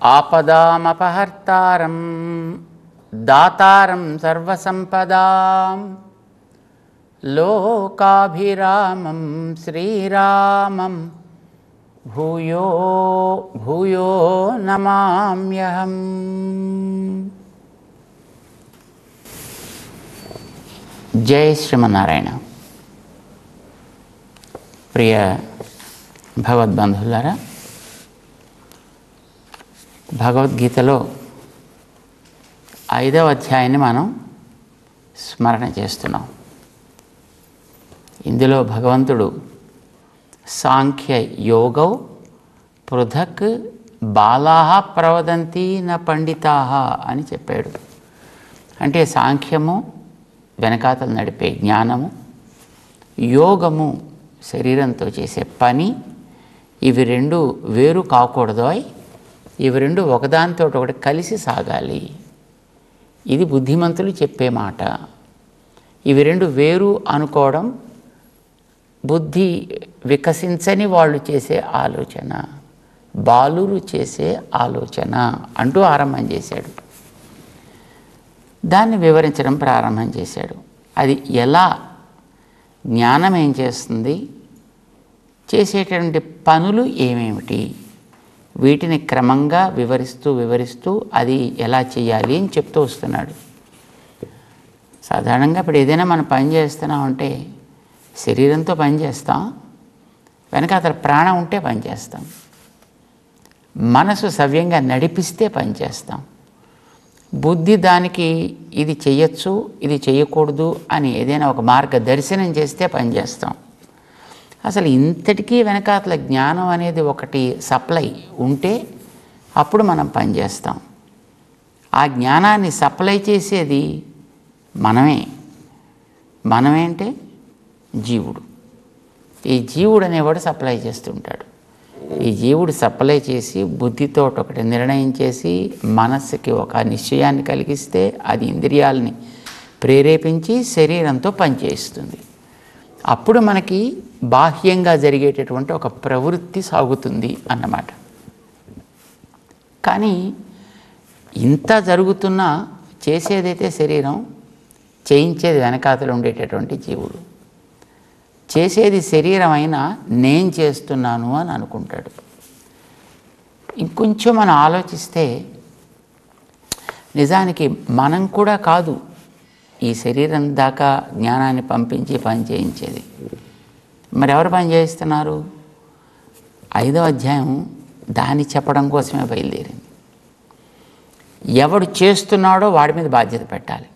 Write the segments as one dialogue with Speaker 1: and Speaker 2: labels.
Speaker 1: ఆపదామపహర్తారం దాతారం సర్వసంపదాం లోకాభిరామం శ్రీరామం భూయో భూయో నమామ్యహం. జై శ్రీమన్నారాయణ. ప్రియ భగవద్బంధువులారా, భగవద్గీతలో 5వ అధ్యాయాన్ని మనం స్మరణ చేస్తున్నాం. ఇందులో భగవంతుడు సాంఖ్య యోగౌ పృథక్ బాలాః ప్రవదంతి న పండితాః అని చెప్పాడు. అంటే సాంఖ్యము వెనకాతలు నడిపే జ్ఞానము, యోగము శరీరంతో చేసే పని, ఇవి రెండు వేరు కాకూడదు. ఇవి రెండు ఒకదానితో ఒకటి కలిసి సాగాలి. ఇది బుద్ధిమంతులు చెప్పే మాట. ఇవి రెండు వేరు అనుకోవడం బుద్ధి వికసించని వాళ్ళు చేసే ఆలోచన, బాలురు చేసే ఆలోచన అంటూ ఆరంభం చేశాడు. దాన్ని వివరించడం ప్రారంభం చేశాడు. అది ఎలా, జ్ఞానం ఏం చేస్తుంది, చేసేటువంటి పనులు ఏమేమిటి, వీటిని క్రమంగా వివరిస్తూ అది ఎలా చేయాలి అని చెప్తూ వస్తున్నాడు. సాధారణంగా ఇప్పుడు ఏదైనా మనం పని చేస్తున్నామంటే శరీరంతో పని చేస్తాం, వెనక అతను ప్రాణం ఉంటే పని చేస్తాం, మనసు సవ్యంగా నడిపిస్తే పని చేస్తాం, బుద్ధి దానికి ఇది చెయ్యొచ్చు ఇది చేయకూడదు అని ఏదైనా ఒక మార్గదర్శనం చేస్తే పని చేస్తాం. అసలు ఇంతటికీ వెనకాతల జ్ఞానం అనేది ఒకటి సప్లై ఉంటే అప్పుడు మనం పని చేస్తాం. ఆ జ్ఞానాన్ని సప్లై చేసేది మనమే. మనమేంటే జీవుడు. ఈ జీవుడు అనేవాడు సప్లై చేస్తుంటాడు. ఈ జీవుడు సప్లై చేసి బుద్ధితో ఒకటి నిర్ణయం చేసి మనస్సుకి ఒక నిశ్చయాన్ని కలిగిస్తే అది ఇంద్రియాలని ప్రేరేపించి శరీరంతో పనిచేస్తుంది. అప్పుడు మనకి బాహ్యంగా జరిగేటటువంటి ఒక ప్రవృత్తి సాగుతుంది అన్నమాట. కానీ ఇంత జరుగుతున్నా చేసేదైతే శరీరం, చేయించేది వెనకాతలు ఉండేటటువంటి జీవుడు. చేసేది శరీరం అయినా నేను చేస్తున్నాను అని అనుకుంటాడు. ఇంకొంచెం మనం ఆలోచిస్తే నిజానికి మనం కూడా కాదు ఈ శరీరం దాకా జ్ఞానాన్ని పంపించి పని చేయించేది. మరి ఎవరు పని చేయిస్తున్నారు? 5వ అధ్యాయం దాన్ని చెప్పడం కోసమే బయలుదేరింది. ఎవడు చేస్తున్నాడో వాడి మీద బాధ్యత పెట్టాలి,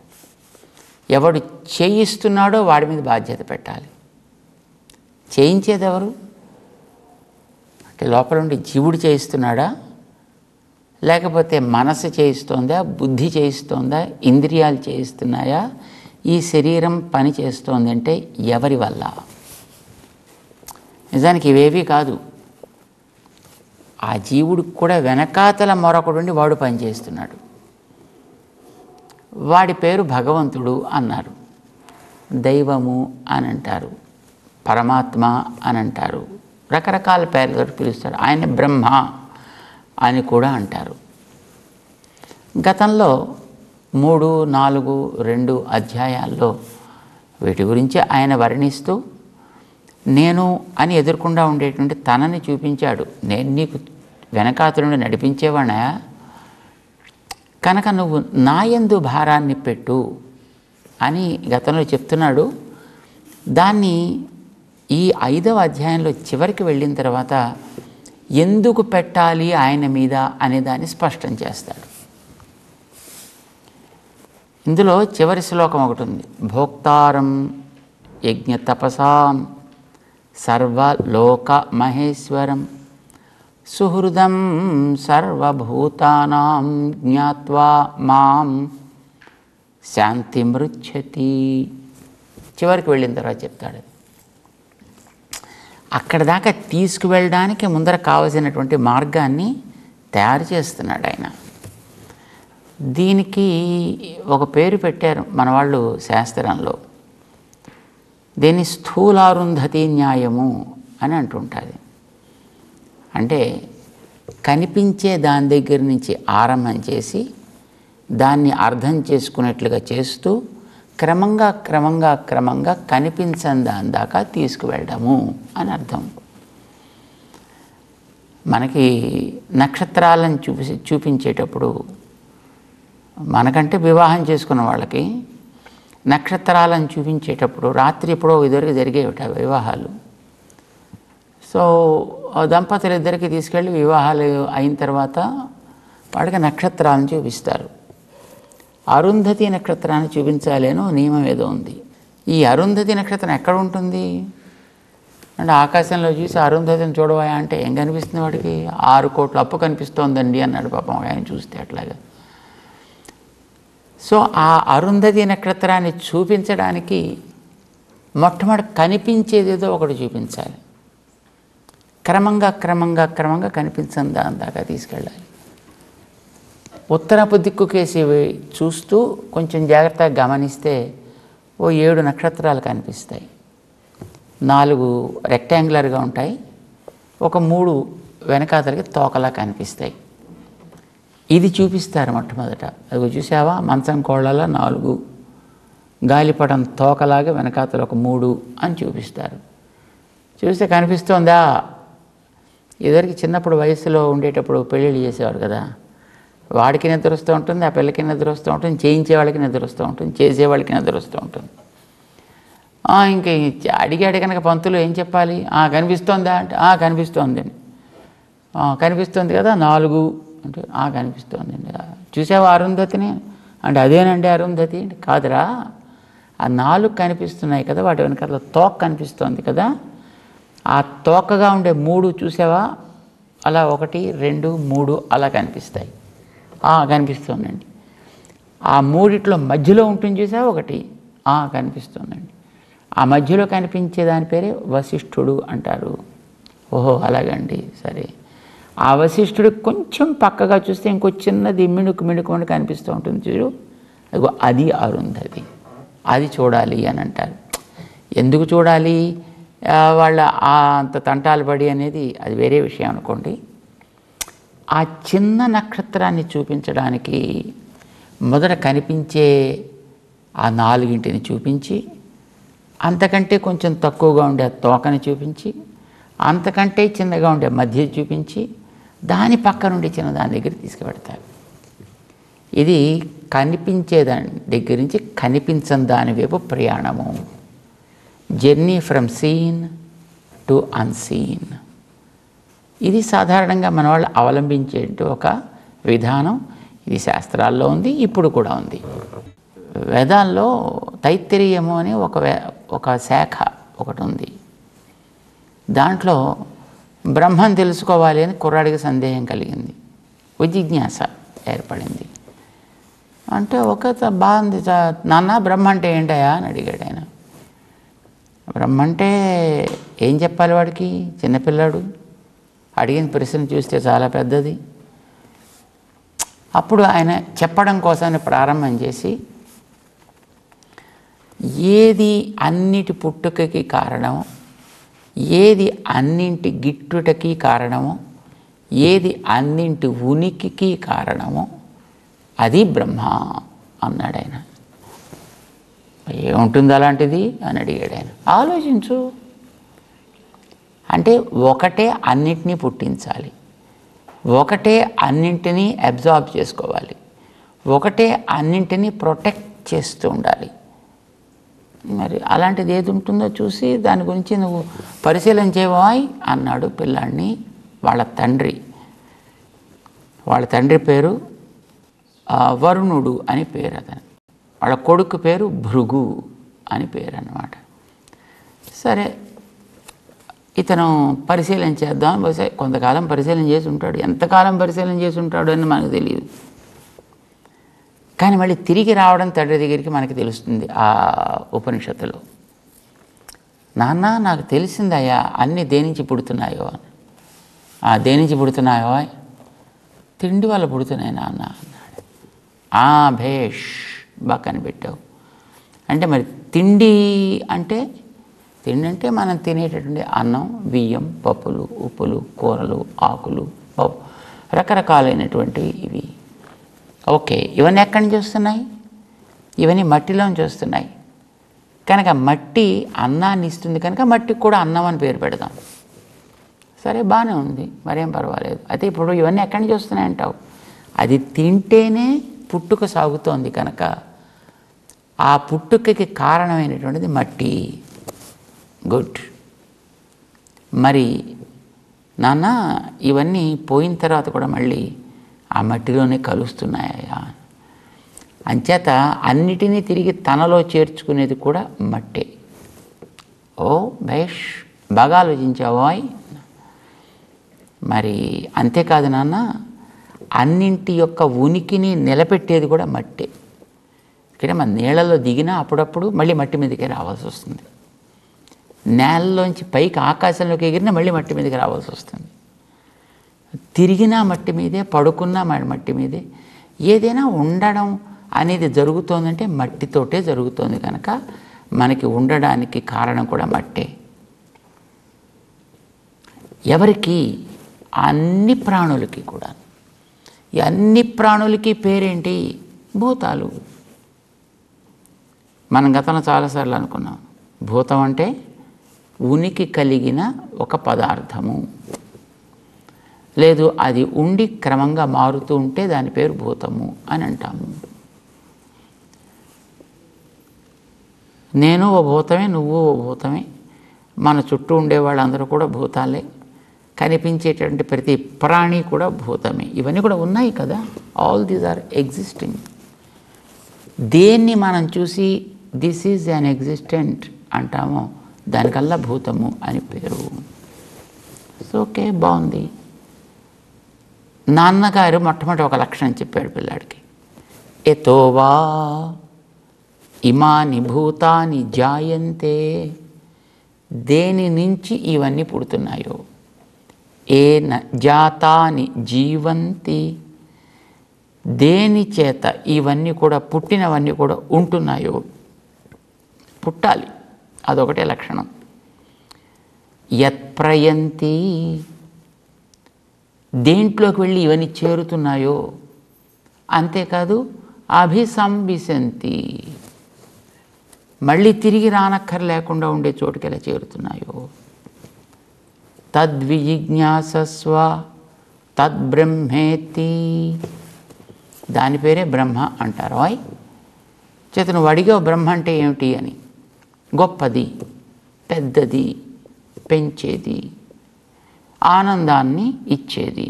Speaker 1: ఎవడు చేయిస్తున్నాడో వాడి మీద బాధ్యత పెట్టాలి. చేయించేది ఎవరు అంటే లోపల ఉండి జీవుడు చేయిస్తున్నాడా, లేకపోతే మనసు చేయిస్తోందా, బుద్ధి చేయిస్తోందా, ఇంద్రియాలు చేయిస్తున్నాయా, ఈ శరీరం పని చేస్తోంది అంటే ఎవరి వల్ల? నిజానికి ఇవేవీ కాదు. ఆ జీవుడికి కూడా వెనకాతల మరొకడుండి వాడు పనిచేస్తున్నాడు. వాడి పేరు భగవంతుడు అన్నారు, దైవము అని అంటారు, పరమాత్మ అని అంటారు, రకరకాల పేర్లతో పిలుస్తారు. ఆయన బ్రహ్మ అని కూడా అంటారు. గతంలో 3, 4, 2 అధ్యాయాల్లో వీటి గురించి ఆయన వర్ణిస్తూ నేను అని ఎదుర్కొండా ఉండేటువంటి తనని చూపించాడు. నేను నీకు వెనకాతలుండి నడిపించేవాణా, కనుక నువ్వు నా యందు భారాన్ని పెట్టు అని గతంలో చెప్తున్నాడు. దాన్ని ఈ 5వ అధ్యాయంలో చివరికి వెళ్ళిన తర్వాత ఎందుకు పెట్టాలి ఆయన మీద అనే దాన్ని స్పష్టం చేస్తాడు. ఇందులో చివరి శ్లోకం ఒకటి ఉంది, భోక్తారం యజ్ఞ తపసాం సర్వలోక మహేశ్వరం సుహృదం సర్వభూతానాం జ్ఞాత్వా మాం శాంతిమృచ్ఛతి. చివరికి వెళ్ళిన తర్వాత చెప్తాడు. అక్కడ దాకా తీసుకువెళ్ళడానికి ముందర కావలసినటువంటి మార్గాన్ని తయారు చేస్తున్నాడు ఆయన. దీనికి ఒక పేరు పెట్టారు మన వాళ్ళు శాస్త్రంలో. దీన్ని స్థూలారుంధతి న్యాయము అని అంటుంటుంది. అంటే కనిపించే దాని దగ్గర నుంచి ఆరంభం చేసి దాన్ని అర్థం చేసుకునేట్లుగా చేస్తూ క్రమంగా క్రమంగా క్రమంగా కనిపించని దాని దాకా తీసుకువెళ్ళడము అని అర్థం. మనకి నక్షత్రాలను చూపించేటప్పుడు మనకంటే వివాహం చేసుకున్న వాళ్ళకి నక్షత్రాలను చూపించేటప్పుడు రాత్రి ఎప్పుడో ఇద్దరికి జరిగేవిట వివాహాలు. సో దంపతులు ఇద్దరికి తీసుకెళ్ళి వివాహాలు అయిన తర్వాత వాళ్ళకి నక్షత్రాలను చూపిస్తారు. అరుంధతి నక్షత్రాన్ని చూపించాలి అని నియమం ఏదో ఉంది. ఈ అరుంధతి నక్షత్రం ఎక్కడ ఉంటుంది అంటే ఆకాశంలో చూసి అరుంధతిని చూడవా అంటే ఏం కనిపిస్తుంది వాడికి? 6 కోట్ల అప్పు కనిపిస్తోందండి అన్నాడు పాపం ఆయన చూస్తే అట్లాగా. సో ఆ అరుంధతి నక్షత్రాన్ని చూపించడానికి మొట్టమొదటి కనిపించేదేదో ఒకటి చూపించాలి. క్రమంగా క్రమంగా క్రమంగా కనిపించని దాని దాకా తీసుకెళ్ళాలి. ఉత్తరపు దిక్కుకేసి చూస్తూ కొంచెం జాగ్రత్తగా గమనిస్తే ఓ 7 నక్షత్రాలు కనిపిస్తాయి. 4 రెక్టాంగులర్గా ఉంటాయి, ఒక 3 వెనకాతలకి తోకలా కనిపిస్తాయి. ఇది చూపిస్తారు మొట్టమొదట. అది చూసావా, మంచం కోళ్ళలా 4, గాలిపటం తోకలాగా వెనకాతలు ఒక 3 అని చూపిస్తారు. చూస్తే కనిపిస్తోందా? ఇదివరకు చిన్నప్పుడు వయసులో ఉండేటప్పుడు పెళ్ళిళ్ళు చేసేవారు కదా, వాడికి నిద్ర వస్తూ ఉంటుంది, ఆ పిల్లకి నిద్ర వస్తూ ఉంటుంది, చేయించే వాళ్ళకి నిద్ర వస్తూ ఉంటుంది, చేసేవాళ్ళకి నిద్ర వస్తూ ఉంటుంది. ఇంకా అడిగాడు కనుక పంతులు ఏం చెప్పాలి? కనిపిస్తోందా అంటే కనిపిస్తోందండి. కనిపిస్తుంది కదా 4 అంటే కనిపిస్తోందండి. చూసావా అరుంధతిని అంటే అదేనండి అరుంధతి అంటే కాదురా, ఆ 4 కనిపిస్తున్నాయి కదా, వాటి వెనకాల తోక కనిపిస్తోంది కదా, ఆ తోకగా ఉండే 3 చూసావా, అలా 1, 2, 3 అలా కనిపిస్తాయి. కనిపిస్తోందండి. ఆ 3 మధ్యలో ఉంటుంది చూసావా ఒకటి, కనిపిస్తోందండి. ఆ మధ్యలో కనిపించే దాని పేరే వశిష్ఠుడు అంటారు. ఓహో అలాగండి, సరే. ఆ వశిష్ఠుడు కొంచెం పక్కగా చూస్తే ఇంకో చిన్నది మిణుకు మిణుకు కనిపిస్తూ ఉంటుంది చూడు, అది అరుంధతి. అది చూడాలి అని అంటారు. ఎందుకు చూడాలి? వాళ్ళ అంత తంటాలు పడి అనేది అది వేరే విషయం అనుకోండి. ఆ చిన్న నక్షత్రాన్ని చూపించడానికి మొదట కనిపించే ఆ 4 చూపించి, అంతకంటే కొంచెం తక్కువగా ఉండే తోకని చూపించి, అంతకంటే చిన్నగా ఉండే మధ్య చూపించి, దాని పక్క నుండి చిన్న దాని దగ్గర తీసుకువెడతారు. ఇది కనిపించే దాని దగ్గర నుంచి కనిపించని దాని వైపు ప్రయాణము. Journey from seen to unseen. ఇది సాధారణంగా మన వాళ్ళు అవలంబించే ఒక విధానం. ఇది శాస్త్రాల్లో ఉంది, ఇప్పుడు కూడా ఉంది. వేదాల్లో తైత్తిరీయము అని ఒక శాఖ ఒకటి ఉంది. దాంట్లో బ్రహ్మం తెలుసుకోవాలి అని కుర్రాడికి సందేహం కలిగింది, జిజ్ఞాస ఏర్పడింది. అంటే బాగుంది నాన్న, బ్రహ్మ అంటే ఏంటయా అని అడిగాడు ఆయన. బ్రహ్మ అంటే ఏం చెప్పాలి వాడికి? చిన్నపిల్లాడు అడిగిన ప్రశ్న చూస్తే చాలా పెద్దది. అప్పుడు ఆయన చెప్పడం కోసమని ప్రారంభం చేసి, ఏది అన్నిటి పుట్టుకకి కారణమో, ఏది అన్నింటి గిట్టుటకి కారణమో, ఏది అన్నింటి ఉనికికి కారణమో అది బ్రహ్మ అన్నాడు ఆయన. ఏముంటుంది అలాంటిది అని అడిగాడు ఆయన. ఆలోచించు అంటే ఒకటే అన్నింటినీ పుట్టించాలి, ఒకటే అన్నింటినీ అబ్జార్బ్ చేసుకోవాలి, ఒకటే అన్నింటినీ ప్రొటెక్ట్ చేస్తూ ఉండాలి. మరి అలాంటిది ఏది ఉంటుందో చూసి దాని గురించి నువ్వు పరిశీలన చేయవాయ్ అన్నాడు పిల్లాడిని వాళ్ళ తండ్రి. వాళ్ళ తండ్రి పేరు వరుణుడు అని పేరు అతను, వాళ్ళ కొడుకు పేరు భృగు అని పేరు అన్నమాట. సరే, ఇతను పరిశీలన చేద్దాం, బహుశా కొంతకాలం పరిశీలన చేసి ఉంటాడు. ఎంతకాలం పరిశీలన చేసి ఉంటాడు అని మనకు తెలియదు. కానీ మళ్ళీ తిరిగి రావడం తండ్రి దగ్గరికి మనకి తెలుస్తుంది ఆ ఉపనిషత్తులో. నాన్న నాకు తెలిసిందయ్యా అన్నీ దేనించి పుడుతున్నాయో అని. దేనించి పుడుతున్నాయో? తిండి వల్ల పుడుతున్నాయి నాన్న అన్నాడు. భేష్, బాగా కనిపెట్టావు. అంటే మరి తిండి అంటే మనం తినేటటువంటి అన్నం, బియ్యం, పప్పులు, ఉప్పులు, కూరలు, ఆకులు, రకరకాలైనటువంటివి ఇవి. ఓకే, ఇవన్నీ ఎక్కడి నుంచి వస్తున్నాయి? ఇవన్నీ మట్టిలోంచి వస్తున్నాయి కనుక మట్టి అన్నాన్ని ఇస్తుంది కనుక మట్టికి కూడా అన్నం అని పేరు పెడదాం. సరే, బాగానే ఉంది, మరేం పర్వాలేదు. అయితే ఇప్పుడు ఇవన్నీ ఎక్కడి నుంచి వస్తున్నాయి అంటావు? అది తింటేనే పుట్టుక సాగుతోంది కనుక ఆ పుట్టుకకి కారణమైనటువంటిది మట్టి. గుడ్. మరి నాన్న ఇవన్నీ పోయిన తర్వాత కూడా మళ్ళీ ఆ మట్టిలోనే కలుస్తున్నాయా? అంచేత అన్నిటినీ తిరిగి తనలో చేర్చుకునేది కూడా మట్టే. ఓ భేష్, బాగా ఆలోచించావాయ్. మరి అంతేకాదు నాన్న, అన్నింటి యొక్క ఉనికిని నిలబెట్టేది కూడా మట్టే. ఇక్కడ మన నీళ్ళలో దిగినా అప్పుడప్పుడు మళ్ళీ మట్టి మీదకే రావాల్సి వస్తుంది. నేలలోంచి పైకి ఆకాశంలోకి ఎగిరినా మళ్ళీ మట్టి మీదకి రావాల్సి వస్తుంది. తిరిగినా మట్టి మీదే, పడుకున్నా మట్టి మీదే. ఏదైనా ఉండడం అనేది జరుగుతోందంటే మట్టితోటే జరుగుతోంది కనుక మనకి ఉండడానికి కారణం కూడా మట్టే. ఎవరికి? అన్ని ప్రాణులకి కూడా. ఈ అన్ని ప్రాణులకి పేరేంటి? భూతాలు. మనం గతంలో చాలాసార్లు అనుకున్నాం, భూతం అంటే ఉనికి కలిగిన ఒక పదార్థము. లేదు, అది ఉండి క్రమంగా మారుతూ ఉంటే దాని పేరు భూతము అని అంటాము. నేను ఓ భూతమే, నువ్వు ఓ భూతమే, మన చుట్టూ ఉండే వాళ్ళందరూ కూడా భూతాలే, కనిపించేటువంటి ప్రతి ప్రాణి కూడా భూతమే. ఇవన్నీ కూడా ఉన్నాయి కదా. All these are existing. దేన్ని మనం చూసి దిస్ ఈజ్ అన్ ఎగ్జిస్టెంట్ అంటామో దానికల్లా భూతము అని పేరు. ఓకే, బాగుంది. నాన్నగారు మొట్టమొదటి ఒక లక్షణం చెప్పాడు పిల్లాడికి. యతోవా ఇమాని భూతాని జాయంతే, దేని నుంచి ఇవన్నీ పుడుతున్నాయో, ఏన జాతాని జీవంతి, దేని చేత ఇవన్నీ కూడా పుట్టినవన్నీ కూడా ఉంటున్నాయో, పుట్టాలి, అదొకటే లక్షణం. యత్ప్రయంతి, దేంట్లోకి వెళ్ళి ఇవన్నీ చేరుతున్నాయో, అంతేకాదు అభిసంవిశంతి, మళ్ళీ తిరిగి రానక్కర లేకుండా ఉండే చోటుకి ఎలా చేరుతున్నాయో. తద్విజిజ్ఞాసస్వ తద్బ్రహ్మేతి, దాని పేరే బ్రహ్మ అంటారు. చేత నువ్వు అడిగావు బ్రహ్మ అంటే ఏమిటి అని. గొప్పది, పెద్దది, పెంచేది, ఆనందాన్ని ఇచ్చేది.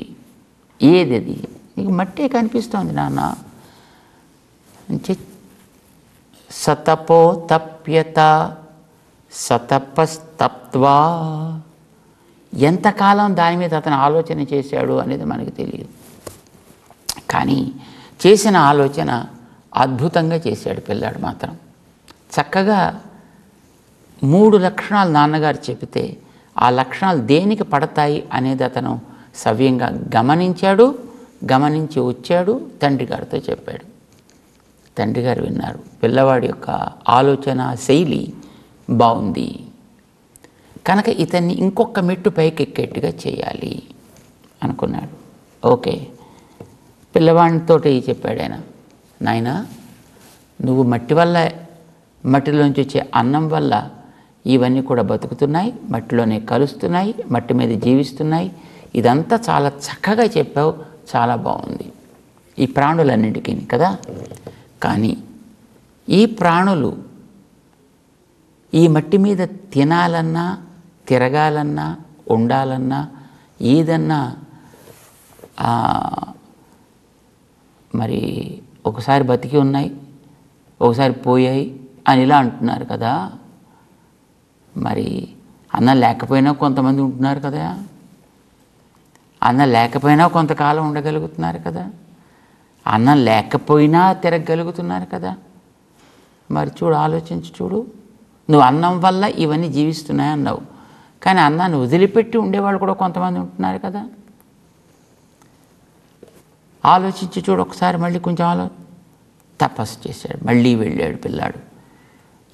Speaker 1: ఏదది? నీకు మట్టే కనిపిస్తోంది నాన్న. సతపో తప్యత సతపస్తప్త్వా, ఎంతకాలం దాని మీద అతను ఆలోచన చేశాడు అనేది మనకు తెలియదు. కానీ చేసిన ఆలోచన అద్భుతంగా చేశాడు పిల్లాడు మాత్రం. చక్కగా 3 లక్షణాలు నాన్నగారు చెబితే ఆ లక్షణాలు దేనికి పడతాయి అనేది అతను సవ్యంగా గమనించాడు. గమనించి వచ్చాడు, తండ్రి గారితో చెప్పాడు. తండ్రి గారు విన్నారు. పిల్లవాడి యొక్క ఆలోచన శైలి బాగుంది కనుక ఇతన్ని ఇంకొక మెట్టు పైకి ఎక్కేట్టుగా చేయాలి అనుకున్నాడు. ఓకే, పిల్లవాడితో చెప్పాడు ఆయన. నాయనా, నువ్వు మట్టిలోంచి వచ్చే అన్నం వల్ల ఇవన్నీ కూడా బతుకుతున్నాయి, మట్టిలోనే కలుస్తున్నాయి, మట్టి మీద జీవిస్తున్నాయి. ఇదంతా చాలా చక్కగా చెప్పావు, చాలా బాగుంది. ఈ ప్రాణులన్నిటికీ కదా. కానీ ఈ ప్రాణులు ఈ మట్టి మీద తినాలన్నా, తిరగాలన్నా, ఉండాలన్నా, ఏదన్నా మరి ఒకసారి బతికి ఉన్నాయి, ఒకసారి పోయాయి అని ఇలా అంటున్నారు కదా. మరి అన్నం లేకపోయినా కొంతమంది ఉంటున్నారు కదా, అన్నం లేకపోయినా కొంతకాలం ఉండగలుగుతున్నారు కదా, అన్నం లేకపోయినా తిరగగలుగుతున్నారు కదా. మరి చూడు, ఆలోచించి చూడు. నువ్వు అన్నం వల్ల ఇవన్నీ జీవిస్తున్నాయి అన్నావు, కానీ అన్నాన్ని వదిలిపెట్టి ఉండేవాళ్ళు కూడా కొంతమంది ఉంటున్నారు కదా. ఆలోచించి చూడు ఒకసారి, మళ్ళీ కొంచెం తపస్సు చేశాడు, మళ్ళీ వెళ్ళాడు పిల్లాడు.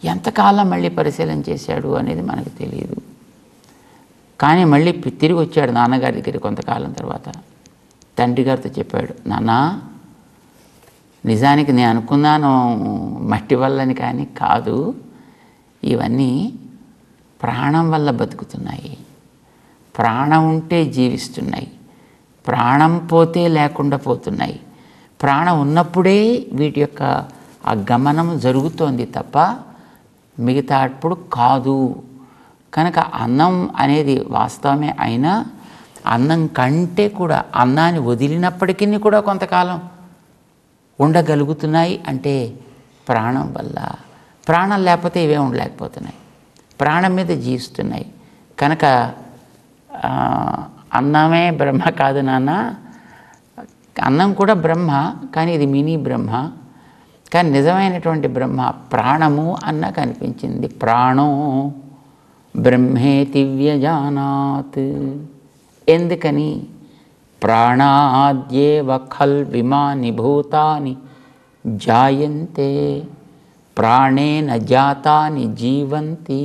Speaker 1: ఎంతకాలం మళ్ళీ పరిశీలన చేశాడు అనేది మనకు తెలియదు. కానీ మళ్ళీ తిరిగి వచ్చాడు నాన్నగారి దగ్గర కొంతకాలం తర్వాత. తండ్రి గారితో చెప్పాడు, నాన్న నిజానికి నేను అనుకున్నాను మట్టి వల్లని, కానీ కాదు, ఇవన్నీ ప్రాణం వల్ల బతుకుతున్నాయి, ప్రాణం ఉంటే జీవిస్తున్నాయి, ప్రాణం పోతే లేకుండా పోతున్నాయి, ప్రాణం ఉన్నప్పుడే వీటి యొక్క ఆ గమనం జరుగుతోంది తప్ప మిగతా అప్పుడు కాదు. కనుక అన్నం అనేది వాస్తవమే అయినా అన్నం కంటే కూడా అన్నాన్ని వదిలినప్పటికీ కూడా కొంతకాలం ఉండగలుగుతున్నాయి అంటే ప్రాణం వల్ల. ప్రాణం లేకపోతే ఇవే ఉండలేకపోతున్నాయి, ప్రాణం మీద జీవిస్తున్నాయి. కనుక అన్నమే బ్రహ్మ కాదు నాన్న, అన్నం కూడా బ్రహ్మ, కానీ ఇది మినీ బ్రహ్మ. కానీ నిజమైనటువంటి బ్రహ్మ ప్రాణము అన్న కనిపించింది. ప్రాణో బ్రహ్మేతి వ్యజానాత్. ఎందుకని? ప్రాణాద్యేవ ఖల్విమాని భూతాని జాయంతే ప్రాణేన జాతాని జీవంతి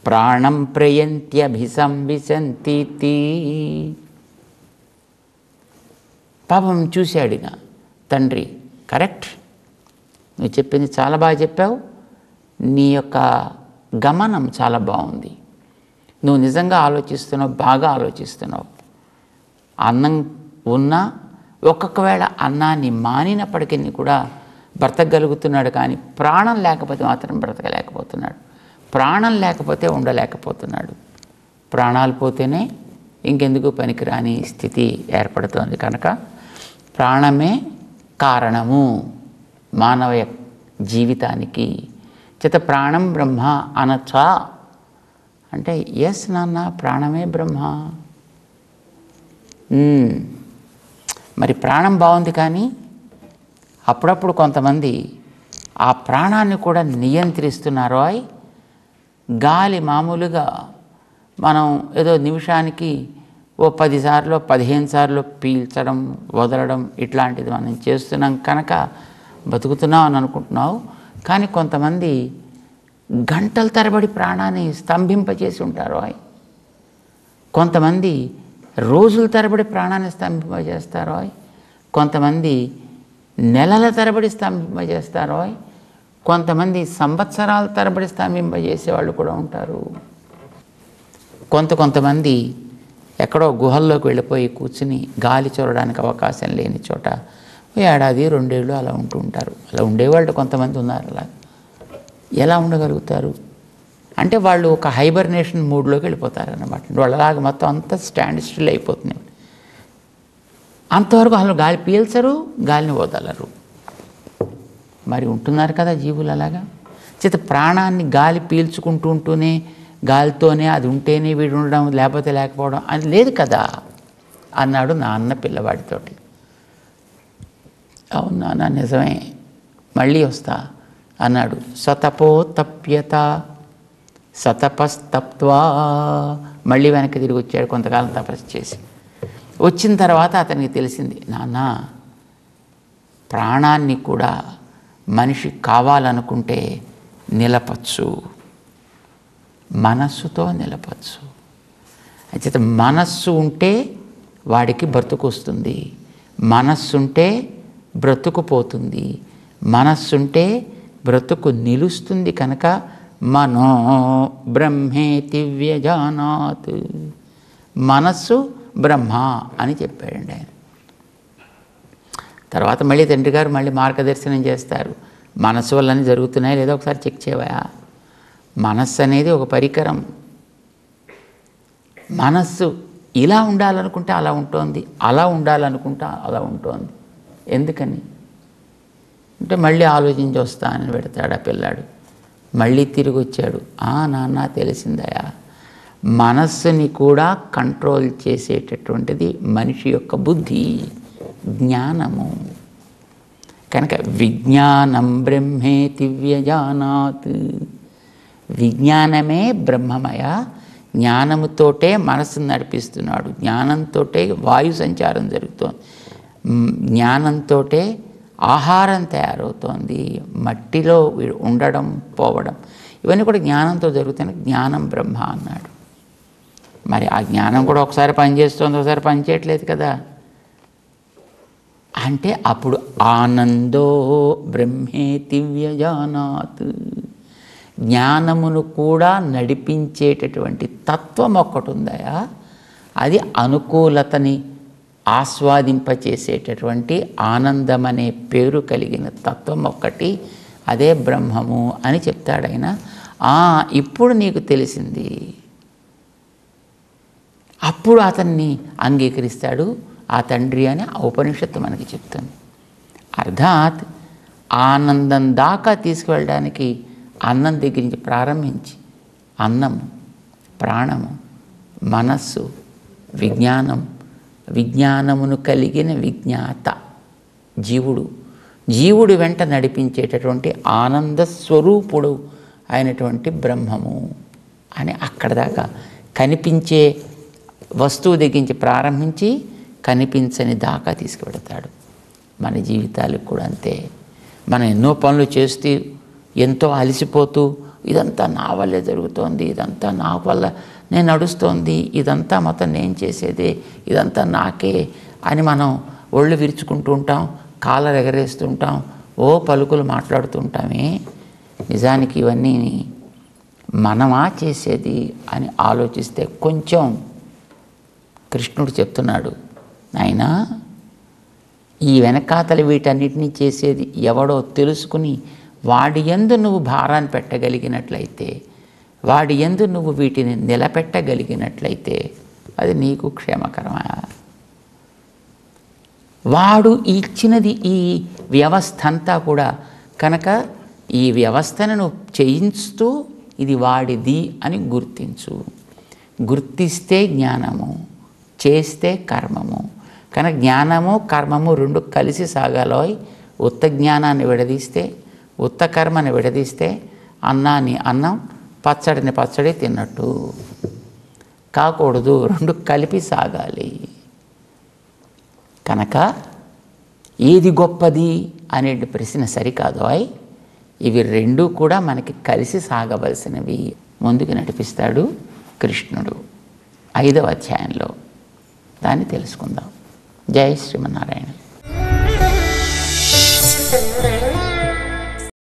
Speaker 1: ప్రాణం ప్రయంత్యభిసంవిశంతి. పాపం చూశాడుగా తండ్రి, కరెక్ట్, నువ్వు చెప్పింది చాలా బాగా చెప్పావు, నీ యొక్క గమనం చాలా బాగుంది, నువ్వు నిజంగా ఆలోచిస్తున్నావు, బాగా ఆలోచిస్తున్నావు. అన్నం ఉన్నా ఒక్కొక్కవేళ అన్నాన్ని మానినప్పటికీ కూడా బ్రతకగలుగుతున్నాడు, కానీ ప్రాణం లేకపోతే మాత్రం బ్రతకలేకపోతున్నాడు, ప్రాణం లేకపోతే ఉండలేకపోతున్నాడు. ప్రాణాలు పోతేనే ఇంకెందుకు పనికిరాని స్థితి ఏర్పడుతోంది. కనుక ప్రాణమే కారణము మానవ జీవితానికి. చేత ప్రాణం బ్రహ్మ అనొచ్చా అంటే ఎస్ నాన్న, ప్రాణమే బ్రహ్మ. మరి ప్రాణం బాగుంది, కానీ అప్పుడప్పుడు కొంతమంది ఆ ప్రాణాన్ని కూడా నియంత్రిస్తున్నారు. గాలి మామూలుగా మనం ఏదో నిమిషానికి ఓ 10 సార్లు 15 సార్లు పీల్చడం వదలడం ఇట్లాంటిది మనం చేస్తున్నాం కనుక బతుకుతున్నాం అని అనుకుంటున్నావు. కానీ కొంతమంది గంటల తరబడి ప్రాణాన్ని స్తంభింపజేసి ఉంటారు. కొంతమంది రోజుల తరబడి ప్రాణాన్ని స్తంభింపజేస్తారు, కొంతమంది నెలల తరబడి స్తంభింపజేస్తారు, కొంతమంది సంవత్సరాల తరబడి స్తంభింపజేసేవాళ్ళు కూడా ఉంటారు. కొంతమంది ఎక్కడో గుహల్లోకి వెళ్ళిపోయి కూర్చుని గాలి చూడడానికి అవకాశం లేని చోట ఏడాది 2 ఏళ్ళు అలా ఉంటూ ఉంటారు. అలా ఉండేవాళ్ళు కొంతమంది ఉన్నారు. అలా ఎలా ఉండగలుగుతారు అంటే వాళ్ళు ఒక హైబర్నేషన్ మూడ్లోకి వెళ్ళిపోతారు అన్నమాట. వాళ్ళలాగా మొత్తం అంతా స్టాండ్ స్టిల్ అయిపోతుంది. అంతవరకు వాళ్ళు గాలి పీల్చరు, గాలిని వదలరు. మరి ఉంటున్నారు కదా జీవులు అలాగా. చేత ప్రాణాన్ని గాలి పీల్చుకుంటూ ఉంటూనే గాలితోనే అది ఉంటేనే వీడు ఉండడం, లేకపోతే లేకపోవడం అది లేదు కదా అన్నాడు నాన్న పిల్లవాడితోటి. అవునా, నా నిజమే, మళ్ళీ వస్తా అన్నాడు. సతపోతప్యత సతపస్తప్త్వా. మళ్ళీ వెనక్కి తిరిగి వచ్చాడు, కొంతకాలం తపస్సు చేసి. వచ్చిన తర్వాత అతనికి తెలిసింది, నాన్న ప్రాణాన్ని కూడా మనిషి కావాలనుకుంటే నిలపచ్చు, మనస్సుతో నిలపచ్చు. అయితే మనస్సు ఉంటే వాడికి బ్రతుకు వస్తుంది, మనస్సుంటే బ్రతుకు పోతుంది, మనస్సుంటే బ్రతుకు నిలుస్తుంది. కనుక మనో బ్రహ్మేతి వ్యజానాత్, మనస్సు బ్రహ్మ అని చెప్పాడండి ఆయన. తర్వాత మళ్ళీ తండ్రి గారు మళ్ళీ మార్గదర్శనం చేస్తారు. మనస్సు వల్లనే జరుగుతున్నాయా లేదో ఒకసారి చెక్ చేయవా. మనస్సు అనేది ఒక పరికరం. మనస్సు ఇలా ఉండాలనుకుంటే అలా ఉంటుంది, అలా ఉండాలనుకుంటే అలా ఉంటుంది. ఎందుకని అంటే మళ్ళీ ఆలోచించి వస్తా అని పెడతాడు ఆ పిల్లాడు. మళ్ళీ తిరిగి వచ్చాడు. నాన్న తెలిసిందయా, మనస్సుని కూడా కంట్రోల్ చేసేటటువంటిది మనిషి యొక్క బుద్ధి, జ్ఞానము. కనుక విజ్ఞానం బ్రహ్మేతి వ్యజానాత్, విజ్ఞానమే బ్రహ్మమయ. జ్ఞానముతోటే మనస్సును నడిపిస్తున్నాడు, జ్ఞానంతోటే వాయు సంచారం జరుగుతోంది, జ్ఞానంతోటే ఆహారం తయారవుతోంది, మట్టిలో ఉండడం పోవడం ఇవన్నీ కూడా జ్ఞానంతో జరుగుతాయి. జ్ఞానం బ్రహ్మ అన్నాడు. మరి ఆ జ్ఞానం కూడా ఒకసారి పనిచేస్తుంది, ఒకసారి పనిచేయట్లేదు కదా. అంటే అప్పుడు ఆనందో బ్రహ్మేతి వ్యజానాత్, జ్ఞానమును కూడా నడిపించేటటువంటి తత్వం ఒక్కటి ఉందయా, అది అనుకూలతని ఆస్వాదింపచేసేటటువంటి ఆనందం అనే పేరు కలిగిన తత్వం ఒక్కటి, అదే బ్రహ్మము అని చెప్తాడైన. ఇప్పుడు నీకు తెలిసింది. అప్పుడు అతన్ని అంగీకరిస్తాడు ఆ తండ్రి అని ఉపనిషత్తు మనకి చెప్తుంది. అర్థాత్ ఆనందం దాకా తీసుకువెళ్ళడానికి అన్నం దగ్గర నుంచి ప్రారంభించి అన్నము, ప్రాణము, మనస్సు, విజ్ఞానం, విజ్ఞానమును కలిగిన విజ్ఞాత జీవుడు వెంట నడిపించేటటువంటి ఆనంద స్వరూపుడు అయినటువంటి బ్రహ్మము అని అక్కడ దాకా కనిపించే వస్తువు దగ్గరించి ప్రారంభించి కనిపించని దాకా తీసుకువెడతాడు. మన జీవితాలకు కూడా అంతే. మనం ఎన్నో పనులు చేస్తూ ఎంతో అలసిపోతూ ఇదంతా నా వల్లే జరుగుతోంది, ఇదంతా నా వల్ల నేను నడుస్తోంది, ఇదంతా మొత్తం నేను చేసేదే, ఇదంతా నాకే అని మనం ఒళ్ళు విరుచుకుంటూ ఉంటాం, కాళ్ళ ఎగరేస్తూ ఉంటాం, పలుకులు మాట్లాడుతూ ఉంటామే. నిజానికి ఇవన్నీ మనమా చేసేది అని ఆలోచిస్తే కొంచెం కృష్ణుడు చెప్తున్నాడు, నాయనా ఈ వెనకాతల వీటన్నిటినీ చేసేది ఎవడో తెలుసుకుని వాడి యందు నువ్వు భారాన్ని పెట్టగలిగినట్లయితే, వాడి యందు నువ్వు వీటిని నిలబెట్టగలిగినట్లయితే అది నీకు క్షేమకరమా? వాడు ఇచ్చినది ఈ వ్యవస్థ అంతా కూడా కనుక ఈ వ్యవస్థను నువ్వు చేయిస్తూ ఇది వాడిది అని గుర్తిస్తే జ్ఞానము, చేస్తే కర్మము. కనుక జ్ఞానము కర్మము రెండు కలిసి సాగాలోయ్. ఉత్త జ్ఞానాన్ని విడదీస్తే, ఉత్త కర్మని విడదీస్తే అన్నాన్ని అన్నం, పచ్చడిని పచ్చడి తిన్నట్టు కాకూడదు, రెండు కలిపి సాగాలి. కనుక ఏది గొప్పది అనే ప్రశ్న సరికాదోయ్. ఇవి రెండూ కూడా మనకి కలిసి సాగవలసినవి. ముందుకు నడిపిస్తాడు కృష్ణుడు 5వ అధ్యాయంలో. దాన్ని తెలుసుకుందాం. జై శ్రీమన్నారాయణ.